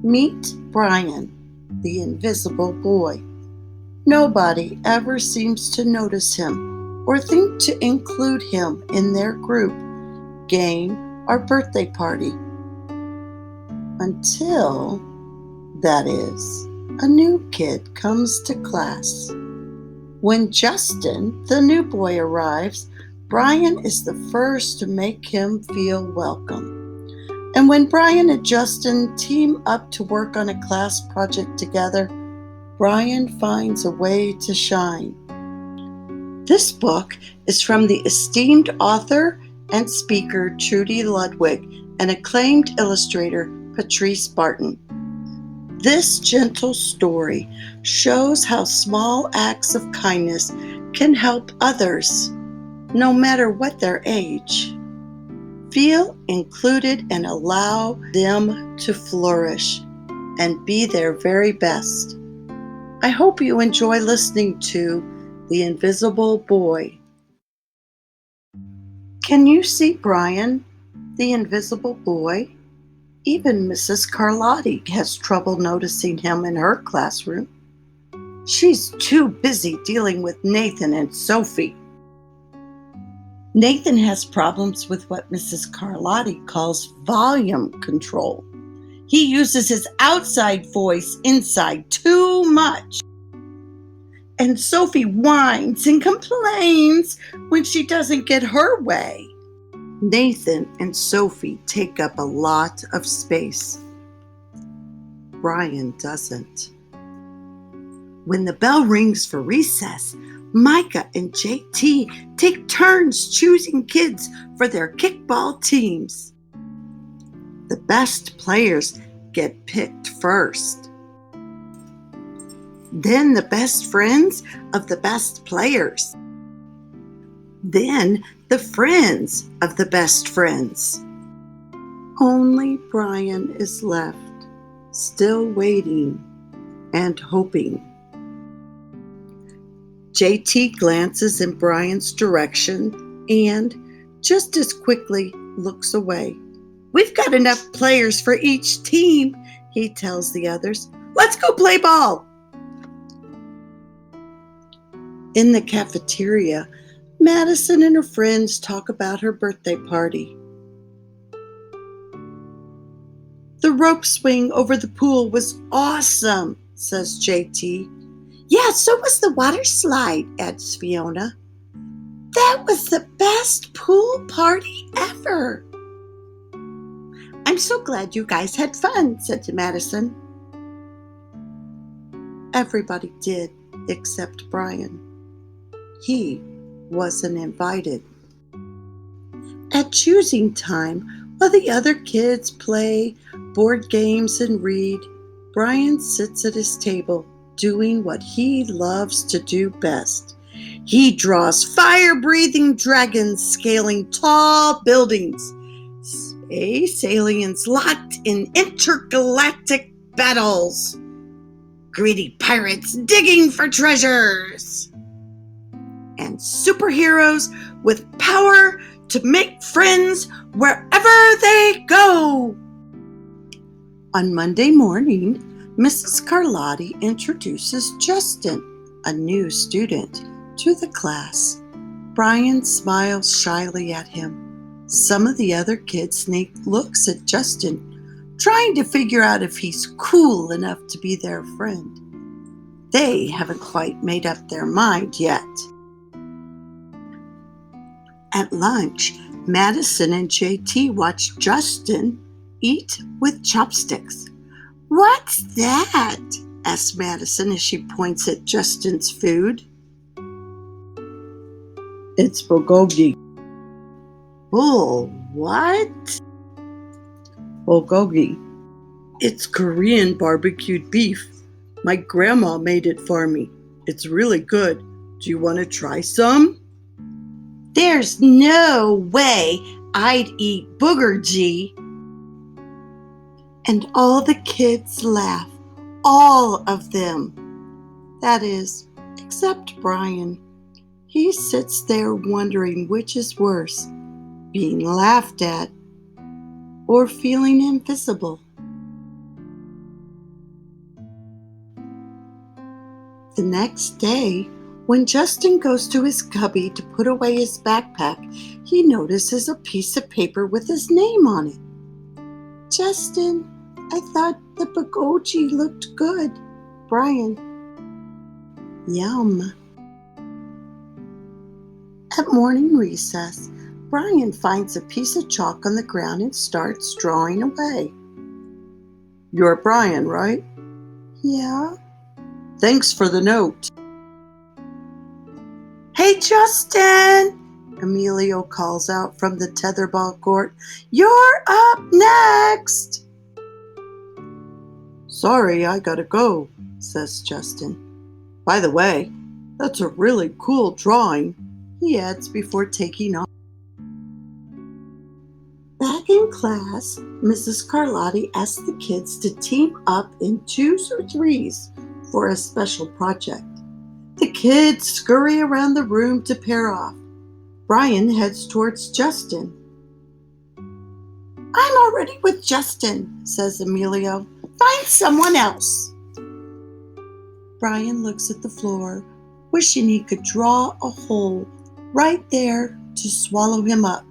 Meet Brian, the invisible boy. Nobody ever seems to notice him or think to include him in their group, game, or birthday party. Until, that is, a new kid comes to class. When Justin, the new boy, arrives, Brian is the first to make him feel welcome. And when Brian and Justin team up to work on a class project together, Brian finds a way to shine. This book is from the esteemed author and speaker Trudy Ludwig and acclaimed illustrator Patrice Barton. This gentle story shows how small acts of kindness can help others, no matter what their age. Feel included and allow them to flourish and be their very best. I hope you enjoy listening to The Invisible Boy. Can you see Brian, the invisible boy? Even Mrs. Carlotti has trouble noticing him in her classroom. She's too busy dealing with Nathan and Sophie. Nathan has problems with what Mrs. Carlotti calls volume control. He uses his outside voice inside too much. And Sophie whines and complains when she doesn't get her way. Nathan and Sophie take up a lot of space. Brian doesn't. When the bell rings for recess, Micah and JT take turns choosing kids for their kickball teams. The best players get picked first. Then the best friends of the best players. Then the friends of the best friends. Only Brian is left, still waiting and hoping. JT glances in Brian's direction and, just as quickly, looks away. "We've got enough players for each team," he tells the others. "Let's go play ball." In the cafeteria, Madison and her friends talk about her birthday party. "The rope swing over the pool was awesome," says JT. "Yeah, so was the water slide," adds Fiona. "That was the best pool party ever." "I'm so glad you guys had fun," said Madison. Everybody did, except Brian. He wasn't invited. At choosing time, while the other kids play board games and read, Brian sits at his table doing what he loves to do best. He draws fire-breathing dragons scaling tall buildings, space aliens locked in intergalactic battles, greedy pirates digging for treasures, and superheroes with power to make friends wherever they go. On Monday morning, Mrs. Carlotti introduces Justin, a new student, to the class. Brian smiles shyly at him. Some of the other kids sneak looks at Justin, trying to figure out if he's cool enough to be their friend. They haven't quite made up their mind yet. At lunch, Madison and JT watch Justin eat with chopsticks. "What's that?" asks Madison as she points at Justin's food. "It's bulgogi." What? "Bulgogi. It's Korean barbecued beef. My grandma made it for me. It's really good. Do you want to try some?" "There's no way I'd eat boogerji." And all the kids laugh, all of them. That is, except Brian. He sits there wondering which is worse, being laughed at or feeling invisible. The next day, when Justin goes to his cubby to put away his backpack, he notices a piece of paper with his name on it. Justin, I thought the bagochi looked good. Brian. Yum. At morning recess, Brian finds a piece of chalk on the ground and starts drawing away. You're Brian, right? Yeah. Thanks for the note. Hey, Justin! Emilio calls out from the tetherball court. You're up next! Sorry, I gotta go, says Justin. By the way, that's a really cool drawing, he adds before taking off. Back in class, Mrs. Carlotti asked the kids to team up in 2s or 3s for a special project. The kids scurry around the room to pair off. Brian heads towards Justin. I'm already with Justin, says Emilio. Find someone else. Brian looks at the floor, wishing he could draw a hole right there to swallow him up.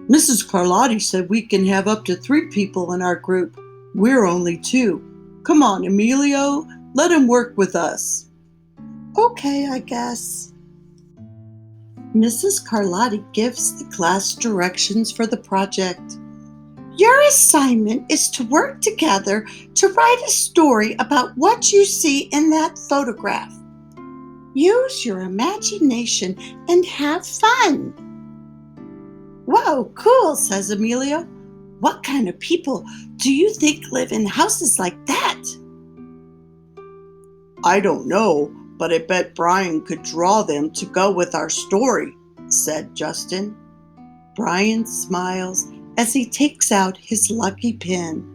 Mrs. Carlotti said we can have up to 3 people in our group. We're only 2. Come on, Emilio, let him work with us. Okay, I guess. Mrs. Carlotti gives the class directions for the project. Your assignment is to work together to write a story about what you see in that photograph. Use your imagination and have fun. Whoa, cool, says Emilio. What kind of people do you think live in houses like that? I don't know, but I bet Brian could draw them to go with our story, said Justin. Brian smiles as he takes out his lucky pen.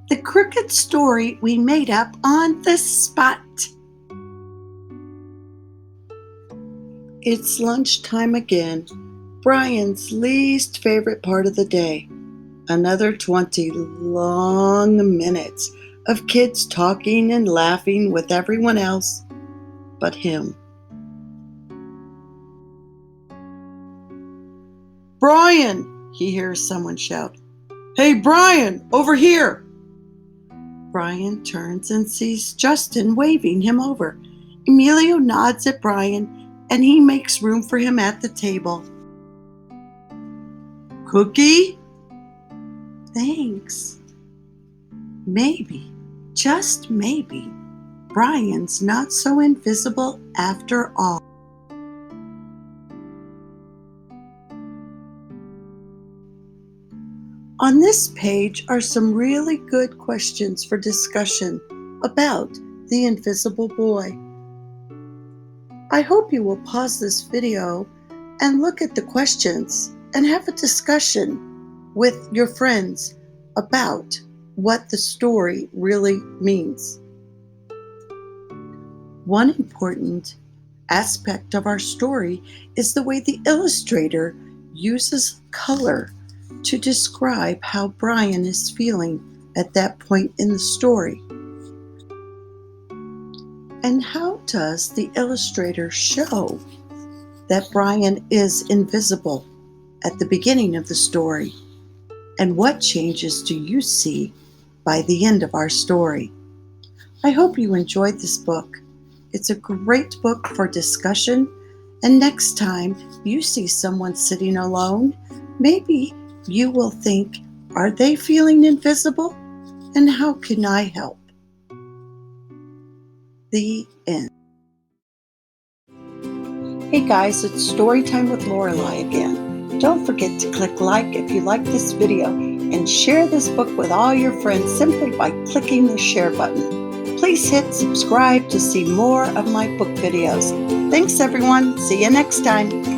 The crooked story we made up on the spot. It's lunchtime again, Brian's least favorite part of the day. Another 20 long minutes of kids talking and laughing with everyone else but him. Brian, he hears someone shout. Hey, Brian, over here. Brian turns and sees Justin waving him over. Emilio nods at Brian and he makes room for him at the table. Cookie? Thanks. Maybe, just maybe, Brian's not so invisible after all. On this page are some really good questions for discussion about the invisible boy. I hope you will pause this video and look at the questions and have a discussion with your friends about what the story really means. One important aspect of our story is the way the illustrator uses color to describe how Brian is feeling at that point in the story. And how does the illustrator show that Brian is invisible at the beginning of the story? And what changes do you see by the end of our story? I hope you enjoyed this book. It's a great book for discussion. And next time you see someone sitting alone, maybe you will think, are they feeling invisible? And how can I help? The end. Hey guys, it's Storytime with Lorelei again. Don't forget to click like if you like this video and share this book with all your friends simply by clicking the share button. Please hit subscribe to see more of my book videos. Thanks everyone. See you next time.